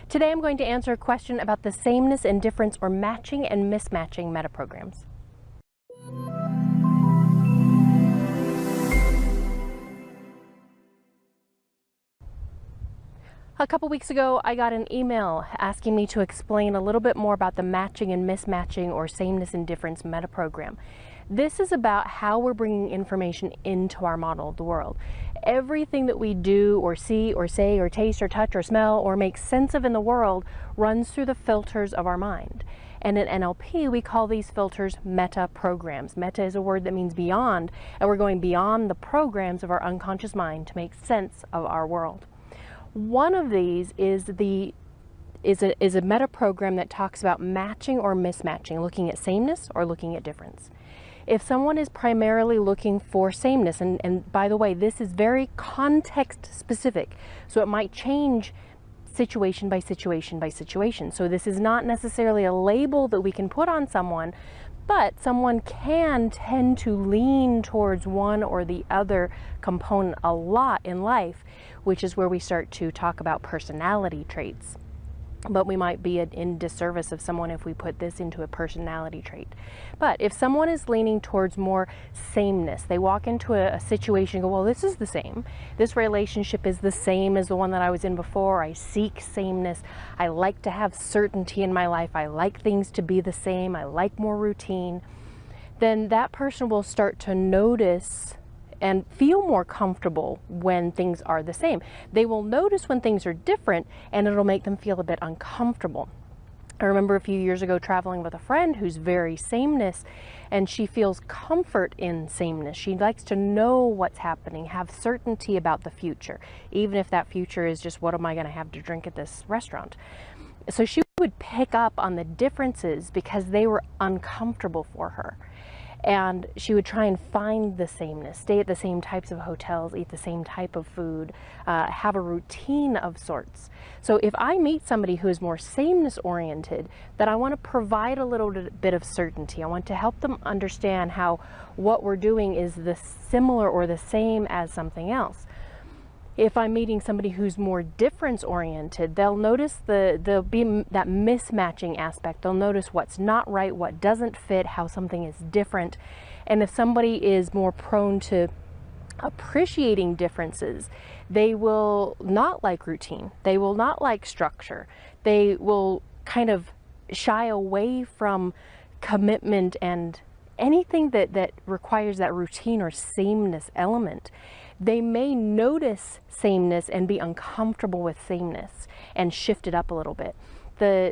Today I'm going to answer a question about the sameness and difference or matching and mismatching meta programs. A couple weeks ago, I got an email asking me to explain a little bit more about the matching and mismatching or sameness and difference meta program. This is about how we're bringing information into our model of the world. Everything that we do or see or say or taste or touch or smell or make sense of in the world runs through the filters of our mind. And in NLP, we call these filters meta programs. Meta is a word that means beyond, and we're going beyond the programs of our unconscious mind to make sense of our world. One of these is a meta program that talks about matching or mismatching, looking at sameness or looking at difference. If someone is primarily looking for sameness, and by the way, this is very context specific, so it might change situation by situation by situation. So this is not necessarily a label that we can put on someone, but someone can tend to lean towards one or the other component a lot in life, which is where we start to talk about personality traits. But we might be in disservice of someone if we put this into a personality trait. But if someone is leaning towards more sameness, they walk into a situation and go, well, this is the same. This relationship is the same as the one that I was in before. I seek sameness. I like to have certainty in my life. I like things to be the same. I like more routine. Then that person will start to notice and feel more comfortable when things are the same. They will notice when things are different, and it'll make them feel a bit uncomfortable. I remember a few years ago traveling with a friend who's very sameness, and she feels comfort in sameness. She likes to know what's happening, have certainty about the future, even if that future is just, what am I going to have to drink at this restaurant? So she would pick up on the differences because they were uncomfortable for her. And she would try and find the sameness, stay at the same types of hotels, eat the same type of food, have a routine of sorts. So if I meet somebody who is more sameness oriented, then I want to provide a little bit of certainty. I want to help them understand how what we're doing is the similar or the same as something else. If I'm meeting somebody who's more difference oriented, they'll notice there'll be that mismatching aspect. They'll notice what's not right, what doesn't fit, how something is different. And if somebody is more prone to appreciating differences, they will not like routine. They will not like structure. They will kind of shy away from commitment and anything that requires that routine or sameness element. They may notice sameness and be uncomfortable with sameness and shift it up a little bit.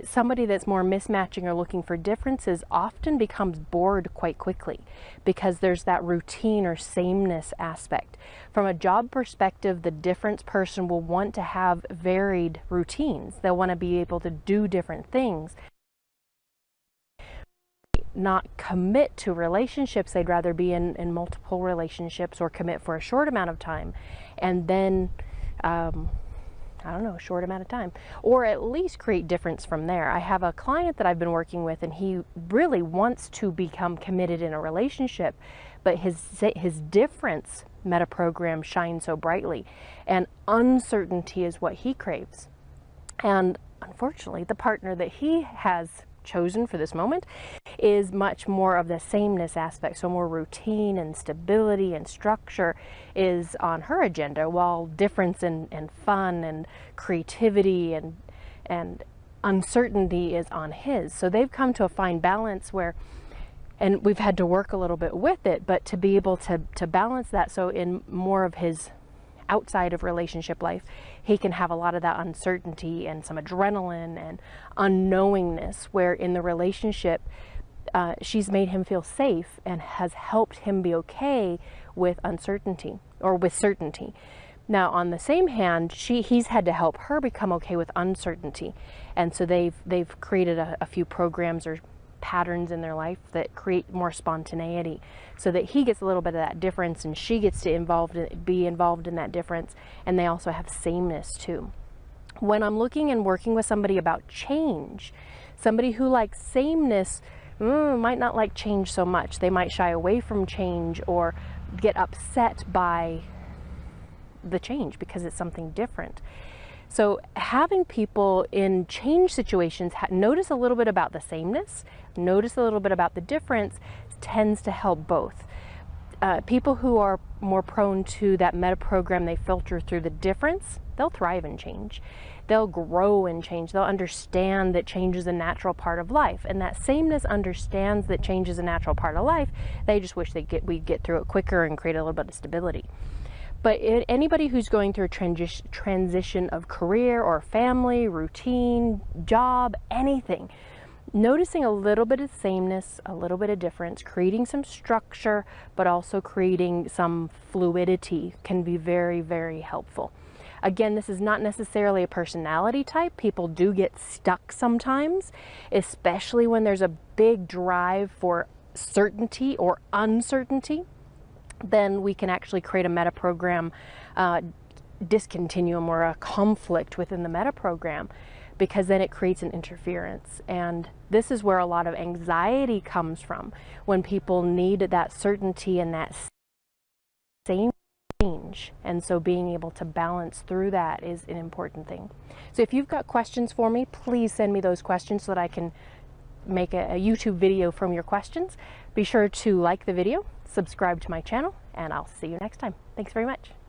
Somebody that's more mismatching or looking for differences often becomes bored quite quickly because there's that routine or sameness aspect. From a job perspective, the difference person will want to have varied routines. They'll want to be able to do different things. Not commit to relationships. They'd rather be in multiple relationships or commit for a short amount of time, and then I don't know, a short amount of time, or at least create difference from there. I have a client that I've been working with, and he really wants to become committed in a relationship, but his difference meta program shines so brightly, and uncertainty is what he craves. And unfortunately, the partner that he has chosen for this moment is much more of the sameness aspect, so more routine and stability and structure is on her agenda, while difference and fun and creativity and uncertainty is on his. So they've come to a fine balance where, and we've had to work a little bit with it, but to be able to balance that, so in more of his outside of relationship life, he can have a lot of that uncertainty and some adrenaline and unknowingness, where in the relationship she's made him feel safe and has helped him be okay with uncertainty or with certainty. Now on the same hand, he's had to help her become okay with uncertainty, and so they've created a few programs or patterns in their life that create more spontaneity, so that he gets a little bit of that difference and she gets to be involved in that difference, and they also have sameness too. When I'm looking and working with somebody about change, somebody who likes sameness might not like change so much. They might shy away from change or get upset by the change because it's something different. So having people in change situations notice a little bit about the sameness, notice a little bit about the difference, tends to help both. People who are more prone to that meta program, they filter through the difference, they'll thrive in change. They'll grow in change. They'll understand that change is a natural part of life. And that sameness understands that change is a natural part of life. They just wish we'd get through it quicker and create a little bit of stability. But anybody who's going through a transition of career or family, routine, job, anything, noticing a little bit of sameness, a little bit of difference, creating some structure, but also creating some fluidity can be very, very helpful. Again, this is not necessarily a personality type. People do get stuck sometimes, especially when there's a big drive for certainty or uncertainty. Then we can actually create a meta program discontinuum or a conflict within the meta program, because then it creates an interference. And this is where a lot of anxiety comes from, when people need that certainty and that same change. And so being able to balance through that is an important thing. So if you've got questions for me, please send me those questions so that I can make a YouTube video from your questions. Be sure to like the video, subscribe to my channel, and I'll see you next time. Thanks very much.